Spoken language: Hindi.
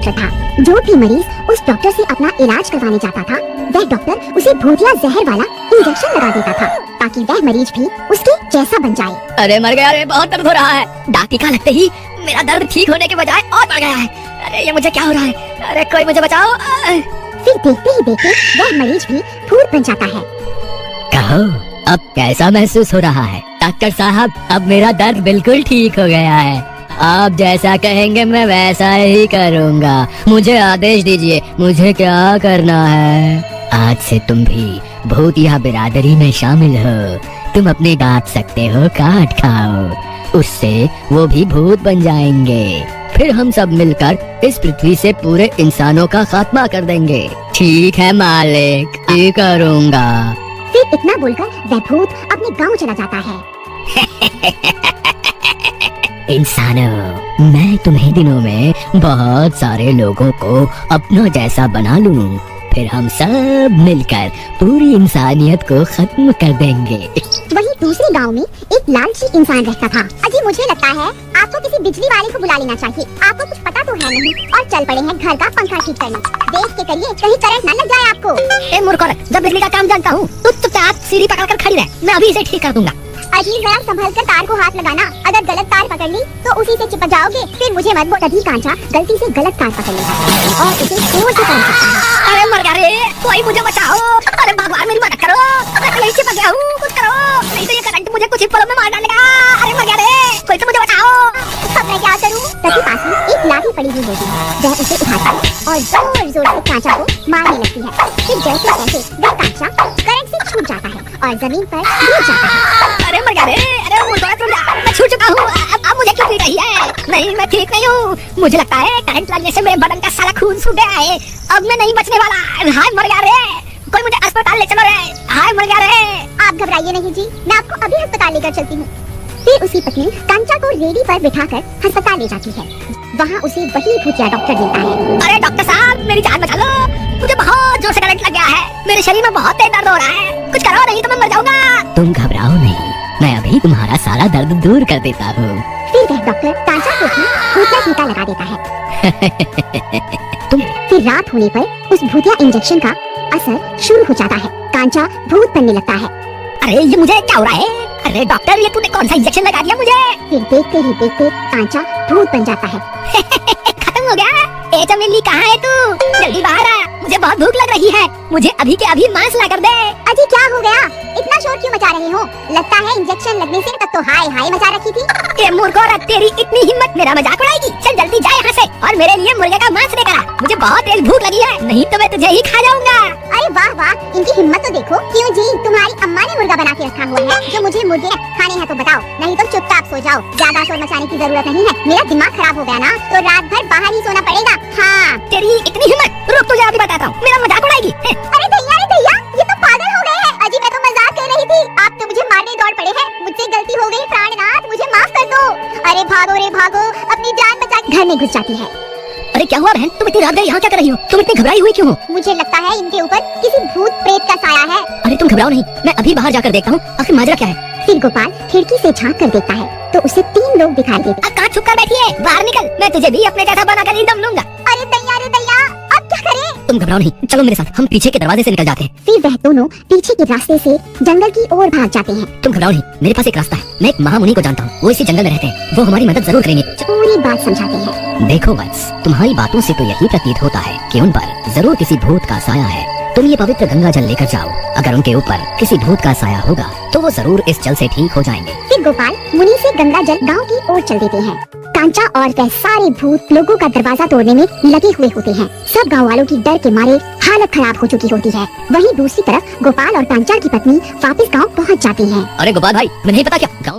डॉक्टर था। जो भी मरीज उस डॉक्टर से अपना इलाज करवाने जाता था, वह डॉक्टर उसे भूतिया जहर वाला इंजेक्शन लगा देता था ताकि वह मरीज भी उसके जैसा बन जाए। अरे मर गया रे, बहुत दर्द हो रहा है। डाक टीका लगते ही मेरा दर्द ठीक होने के बजाय और बढ़ गया है। अरे ये मुझे क्या हो रहा है? अरे कोई मुझे बचाओ। फिर देखते ही देखते वह मरीज भी भूत बन जाता है। कहो, अब कैसा महसूस हो रहा है? डॉक्टर साहब, अब मेरा दर्द बिल्कुल ठीक हो गया है। आप जैसा कहेंगे मैं वैसा ही करूँगा। मुझे आदेश दीजिए, मुझे क्या करना है? आज से तुम भी भूतिया बिरादरी में शामिल हो। तुम अपने दांत सकते हो, काट खाओ, उससे वो भी भूत बन जाएंगे। फिर हम सब मिलकर इस पृथ्वी से पूरे इंसानों का खात्मा कर देंगे। ठीक है मालिक, ये करूँगा। फिर इतना बोलकर वह भूत अपने गांव चला जाता है। इंसानों, मैं तुम्हें दिनों में बहुत सारे लोगों को अपना जैसा बना लूं, फिर हम सब मिलकर पूरी इंसानियत को खत्म कर देंगे। वहीं दूसरे गांव में एक लालची इंसान रहता था। अजी मुझे लगता है आपको किसी बिजली वाले को बुला लेना चाहिए। आपको कुछ पता तो है नहीं और चल पड़े हैं घर का पंखा ठीक करने। देख के करिए कहीं करंट न लग जाए आपको। ए मूर्ख औरत, जब बिजली का काम जानता हूँ तो चुपचाप सीढ़ी पकड़कर खड़ी रह, मैं अभी इसे ठीक कर दूंगा। अजी जरा संभल कर तार को हाथ लगाना, अगर गलत तार पकड़ ली तो उसी से चिपक जाओगे। फिर मुझे मत बोल। तभी कांचा गलती से गलत तार पकड़ लेता है और उसे जोर से काट देता है। अरे मर गया रे, कोई मुझे बचाओ। अरे भगवान मेरी मदद करो, मैं यहीं चिपक गया हूँ, कुछ करो, नहीं तो ये करंट मुझे कुछ ही पलों में मार डालेगा। अरे मर गया रे, कोई तो मुझे बचाओ। अब मैं क्या करूँ? तभी पास में एक लाठी पड़ी हुई होती है। वह उसे उठाता है और जोर जोर से कांचा को मारने लगती है। फिर जैसे तैसे वह कांचा करंट से छूट जाता है और जमीन पर गिर जाता है। अरे मर गया रे, अरे मैं छूट चुका हूँ। अब मुझे क्यों पीट रही है? नहीं, मैं ठीक नहीं हूँ। मुझे लगता है करंट लगने से मेरे बदन का सारा खून सूख गया है। अब मैं नहीं बचने वाला। हाय मर गया रे, कोई मुझे अस्पताल ले चलो रे। हाय मर गया रे। आप घबराइए नहीं जी, मैं आपको अभी अस्पताल लेकर चलती हूँ। फिर उसकी पत्नी कांचा को रेडी पर बिठाकर अस्पताल ले जाती है। वहाँ उसे वही भूतिया डॉक्टर मिलता है। अरे डॉक्टर साहब, मेरी जान बचा लो, मुझे बहुत जोर से करंट लग गया है। मेरे शरीर में बहुत तेज दर्द हो रहा है, कुछ करो नहीं तो मैं मर जाऊंगा। तुम घबराओ नहीं, मैं अभी तुम्हारा सारा दर्द दूर कर देता हूँ। फिर वह डॉक्टर कांचा को भी भूतिया टीका लगा देता है। फिर रात होने पर उस भूतिया इंजेक्शन का असर शुरू हो जाता है। कांचा भूत बनने लगता है। अरे ये मुझे क्या हो रहा है? अरे डॉक्टर, ये तूने कौन सा इंजेक्शन लगा दिया मुझे? फिर देखते ही देखते कांचा भूत बन जाता है। खत्म हो गया? ए चमेली, कहाँ है तू? जल्दी बाहर आ, मुझे बहुत भूख लग रही है। मुझे अभी के अभी मांस ला कर दे। अजी क्या हो गया? इतना शोर क्यों मचा रहे हो? लगता है इंजेक्शन लगने से तब तो हाय हाय मचा रखी थी। ये मूर्ख औरत, तेरी इतनी हिम्मत, मेरा मजाक उड़ाएगी? चल जल्दी जा यहाँ से और मेरे लिए मुर्गे का मांस लेकर आ। मुझे बहुत तेज भूख लगी है, नहीं तो मैं तुझे ही खा जाऊंगा। अरे वाह वाह, इनकी हिम्मत तो देखो। क्यों जी, तुम्हारी अम्मा ने मुर्गा बना के रखा हुआ है जो मुझे मुर्गे खाने हैं तो बताओ, नहीं तो चुपचाप सो जाओ। ज्यादा शोर मचाने की जरूरत नहीं है। मेरा दिमाग खराब हो गया ना तो रात भर बाहर ही सोना पड़ेगा। हाँ, तेरी इतनी हिम्मत, रुक तुझे अभी बताता हूँ। मेरा मजाक उड़ाएगी? अरे भैया, ये तो पागल हो गए हैं। अजी मैं तो मजाक कर रही थी, आप तो मुझे मारने दौड़ पड़े हैं। मुझसे गलती हो गई प्राणनाथ, मुझे माफ कर दो। अरे भागो रे भागो, अपनी जान बचा। घर में घुस जाती है। अरे क्या हुआ बहन, तुम इतनी रात गए यहाँ क्या कर रही हो? तुम इतनी घबराई हुई क्यों हो? मुझे लगता है इनके ऊपर किसी भूत प्रेत का साया है। अरे तुम घबराओ नहीं, मैं अभी बाहर जाकर देखता हूँ आखिर माजरा क्या है। फिर गोपाल खिड़की से झांक कर देखता है तो उसे 3 लोग दिखाई देते। अब कहाँ छुप कर बैठी है? बाहर निकल, मैं तुझे भी अपने जैसा बनाकर ही दम लूंगा। अरे दैया, अब क्या करें? तुम घबराओ नहीं, चलो मेरे साथ, हम पीछे के दरवाजे से निकल जाते हैं। फिर वह दोनों पीछे के रास्ते से जंगल की ओर भाग जाते हैं। तुम घबराओ नहीं, मेरे पास एक रास्ता है। मैं एक महामुनि को जानता हूँ, वो इसी जंगल में रहते हैं। वो हमारी मदद जरूर करेंगे। पूरी बात समझाते हैं। देखो वत्स, तुम्हारी बातों से तो यही प्रतीत होता है कि उन पर जरूर किसी भूत का साया है। तुम ये पवित्र गंगा जल लेकर जाओ, अगर उनके ऊपर किसी भूत का साया होगा तो वो जरूर इस जल से ठीक हो जाएंगे। फिर गोपाल मुनि से गंगा जल गांव की ओर चल देते हैं। कांचा और वह सारे भूत लोगों का दरवाजा तोड़ने में लगे हुए होते हैं। सब गांव वालों की डर के मारे हालत खराब हो चुकी होती है। वहीं दूसरी तरफ गोपाल और कांचा की पत्नी वापस गांव पहुंच जाती हैं। अरे गोपाल भाई, तुम्हें नहीं पता क्या गाँव